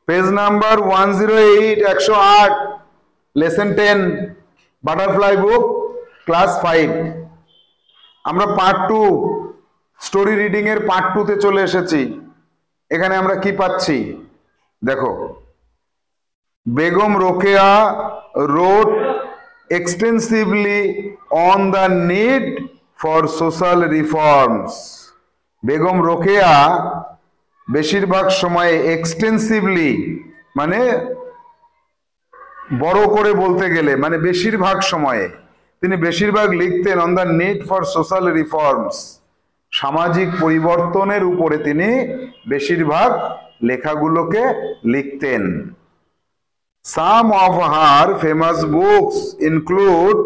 Page number 108 108 lesson 10 butterfly বুক class 5 আমরা part 2 story reading এর part 2 তে চলে এসেছি। এখানে আমরা কি পাচ্ছি দেখো, Begum Rokeya wrote extensively on the need for social reforms। Begum Rokeya বেশিরভাগ সময়ে এক্সটেন্সিভলি মানে বড় করে বলতে গেলে মানে বেশিরভাগ সময়ে তিনি বেশিরভাগ লিখতেন on the need for social reforms, সামাজিক পরিবর্তনের উপরে তিনি বেশিরভাগ লেখাগুলোকে লিখতেন। Some of her famous books include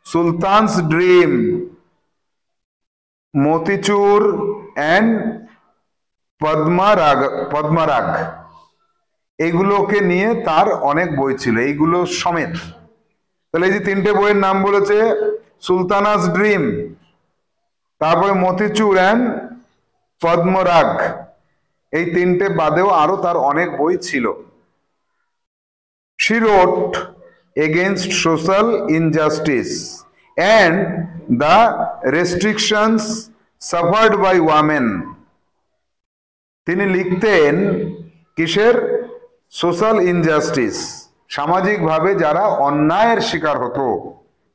Sultana's dream, Motichur and Padmarag. এইগুলোকে নিয়ে তার অনেক বই ছিল, এইগুলো সমেত। তাহলে এই যে তিনটে বইয়ের নাম বলেছে, সুলতানাস ড্রিম, তারপরে মতিচুর অ্যান্ড পদ্মরাগ, এই তিনটে বাদেও আরো তার অনেক বই ছিল। She wrote against social injustice and the restrictions suffered by women। তিনি লিখতেন কিসের? সোশ্যাল ইনজাস্টিস, সামাজিকভাবে যারা অন্যায়ের শিকার হতো,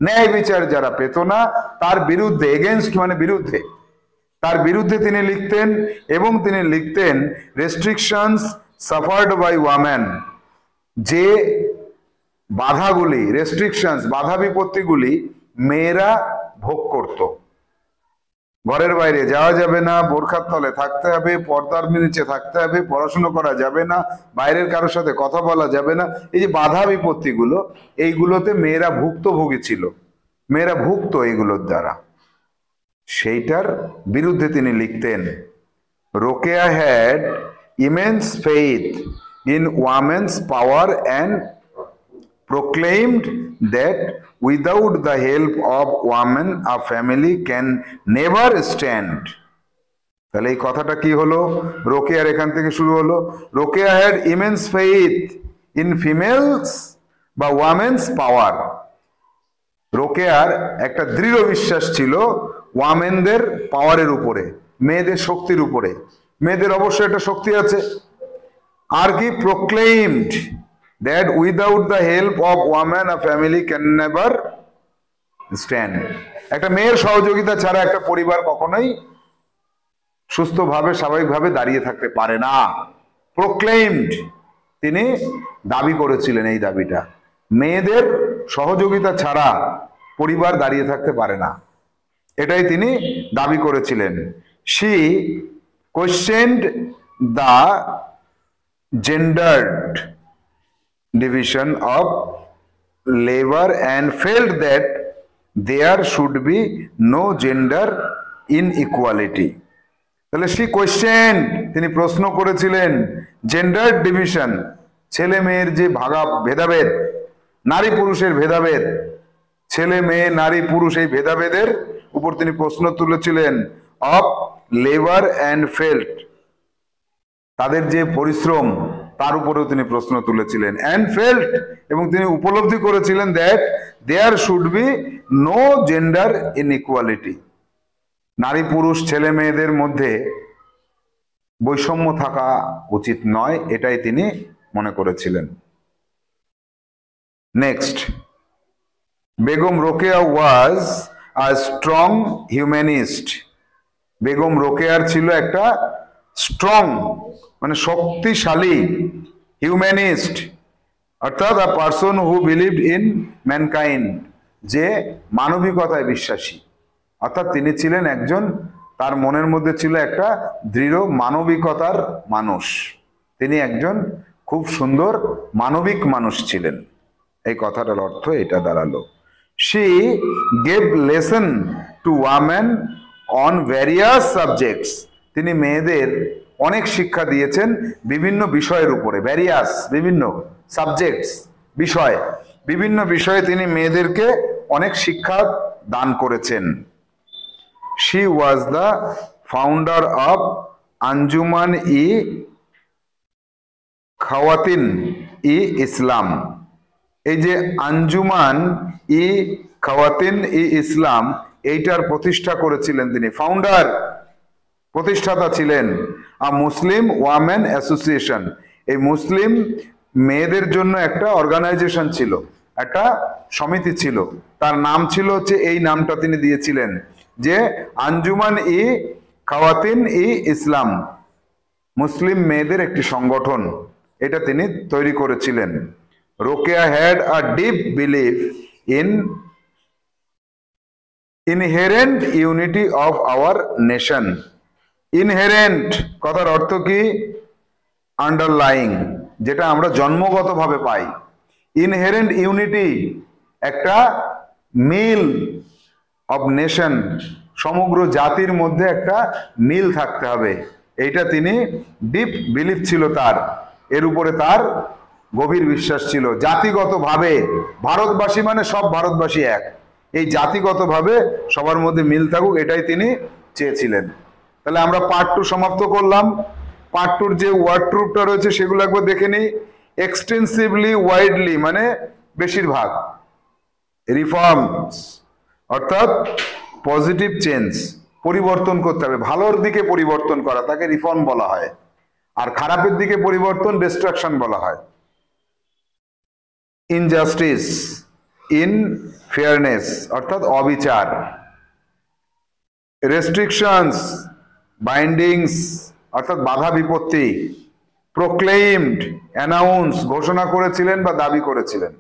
ন্যায় বিচার যারা পেত না, তার বিরুদ্ধে, এগেনস্ট মানে বিরুদ্ধে, তার বিরুদ্ধে তিনি লিখতেন। এবং তিনি লিখতেন রেস্ট্রিকশনস সাফার্ড বাই ওয়ামেন, যে বাধাগুলি, রেস্ট্রিকশনস বাধা বিপত্তিগুলি মেয়েরা ভোগ করত। ঘরের বাইরে যাওয়া যাবে না, বোরখার তলে থাকতে হবে, পর্দার নিচে থাকতে হবে, পড়াশুনো করা যাবে না, বাইরের কারোর সাথে কথা বলা যাবে না, এই যে বাধা বিপত্তিগুলো, এইগুলোতে মেয়েরা ভুক্তভোগী ছিল, মেয়েরা ভুক্ত এইগুলোর দ্বারা, সেইটার বিরুদ্ধে তিনি লিখতেন। Rokeya had immense faith in women's power and proclaimed that without the help of women a family can never stand। তাহলে এই কথাটা কি হলো? রোকেয়ার এখান থেকে শুরু হলো। Rokeya had immense faith in females বা ওয়ামেন্স পাওয়ার। রোকেয়ার একটা দৃঢ় বিশ্বাস ছিল ওয়ামেনদের পাওয়ারের উপরে, মেয়েদের শক্তির উপরে। মেয়েদের অবশ্যই একটা শক্তি আছে। আর কি? proclaimed that without the help of women a family can never stand। একটা মেয়ের সহযোগিতা ছাড়া একটা পরিবার কখনোই সুস্থভাবে স্বাভাবিকভাবে দাঁড়িয়ে থাকতে পারে না। proclaimed, তিনি দাবি করেছিলেন এই দাবিটা, মেয়েদের সহযোগিতা ছাড়া পরিবার দাঁড়িয়ে থাকতে পারে না, এটাই তিনি দাবি করেছিলেন। she questioned the gendered division of labor and felt that there should be no gender inequality। তাহলে she questioned, তিনি প্রশ্ন করেছিলেন জেন্ডার ডিভিশন, ছেলে মেয়ের যে ভেদাভেদ, নারী পুরুষের ভেদাভেদ, ছেলে মেয়ে নারী পুরুষ এই ভেদাভেদের উপর তিনি প্রশ্ন তুলেছিলেন। অফ লেবার অ্যান্ড ফেল্ট, তাদের যে পরিশ্রম তার উপরেও তিনি প্রশ্ন তুলেছিলেন। অ্যান্ড ফেল্ট, এবং তিনি উপলব্ধি করেছিলেন that there should be no gender inequality, নারী পুরুষ ছেলে মেয়েদের মধ্যে বৈষম্য থাকা উচিত নয়, এটাই তিনি মনে করেছিলেন। Next, Begum Rokeya was a strong humanist. Begum রোকেয়ার ছিল একটা স্ট্রং মানে শক্তিশালী হিউম্যানিস্ট, অর্থাৎ a person who believed in mankind, যে মানবিকতায় বিশ্বাসী। অর্থাৎ তিনি ছিলেন একজন, তার মনের মধ্যে ছিল একটা দৃঢ় মানবিকতার মানুষ, তিনি একজন খুব সুন্দর মানবিক মানুষ ছিলেন। এই কথাটার অর্থ এটা দাঁড়ালো। She gave lesson to women on various subjects, তিনি মেয়েদের অনেক শিক্ষা দিয়েছেন বিভিন্ন বিষয়ের উপরে। ভ্যারিয়াস, বিভিন্ন, সাবজেক্টস বিষয়, বিভিন্ন বিষয়ে তিনি মেয়েদেরকে অনেক শিক্ষা দান করেছেন। She was the founder of Anjuman e Khawateen e Islam. এই যে আঞ্জুমান ই খাওয়াতিন ই ইসলাম, এইটার প্রতিষ্ঠা করেছিলেন তিনি, ফাউন্ডার, প্রতিষ্ঠাতা ছিলেন। মুসলিম ওয়ামেন অ্যাসোসিয়েশন, এই মুসলিম মেয়েদের জন্য একটা অর্গানাইজেশন ছিল, একটা সমিতি ছিল, তার নাম ছিল হচ্ছে, এই নামটা তিনি দিয়েছিলেন যে আঞ্জুমান ই খাওয়াতিন ই ইসলাম, মুসলিম মেয়েদের একটি সংগঠন, এটা তিনি তৈরি করেছিলেন। Rokeya had a deep believe in inherent unity of our nation. Inherent কথার অর্থ কি? আন্ডারলাইং, যেটা আমরা জন্মগতভাবে পাই। ইনহেরেন্ট ইউনিটি, একটা মিল অফ নেশন, সমগ্র জাতির মধ্যে একটা মিল থাকতে হবে, এইটা তিনি ডিপ বিলিভ ছিল তার, এর উপরে তার গভীর বিশ্বাস ছিল। জাতিগতভাবে ভারতবাসী মানে সব ভারতবাসী এক, এই জাতিগতভাবে সবার মধ্যে মিল থাকুক, এটাই তিনি চেয়েছিলেন। তাহলে আমরা পার্ট 2 সমাপ্ত করলাম। পার্ট 2 যে ওয়ার্ড ট্রুপটা রয়েছে সেগুলো একবার দেখে নিই। এক্সটেন্সিভলি, ওয়াইডলি মানে বেশিরভাগ, রিফর্মস অর্থাৎ পজিটিভ চেঞ্জ, পরিবর্তন করতে হবে, ভালোর দিকে পরিবর্তন করা তাকে রিফর্ম বলা হয়, আর খারাপের দিকে পরিবর্তন ডিস্ট্রাকশন বলা হয়। ইনজাস্টিস, ইন ফেয়ারনেস অর্থাৎ অবিচার। রেস্ট্রিকশনস, বাইন্ডিংস অর্থাৎ বাধা বিপত্তি। প্রোক্লেইমড, অ্যানাউন্স ঘোষণা করেছিলেন বা দাবি করেছিলেন,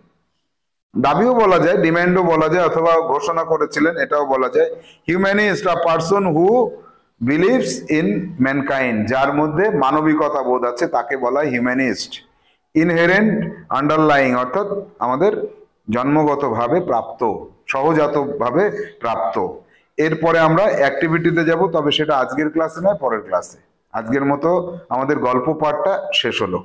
দাবিও বলা যায়, ডিমান্ডও বলা যায়, অথবা ঘোষণা করেছিলেন এটাও বলা যায়। Humanist, a person who believes in mankind, যার মধ্যে মানবিকতা বোধ আছে তাকে বলা হয় হিউম্যানিস্ট। ইনহেরেন্ট, আন্ডারলাইং অর্থাৎ আমাদের জন্মগতভাবে প্রাপ্ত, সহজাতভাবে প্রাপ্ত। এরপরে আমরা অ্যাক্টিভিটিতে যাব, তবে সেটা আজকের ক্লাসে নয়, পরের ক্লাসে। আজকের মতো আমাদের গল্প পাঠটা শেষ হলো।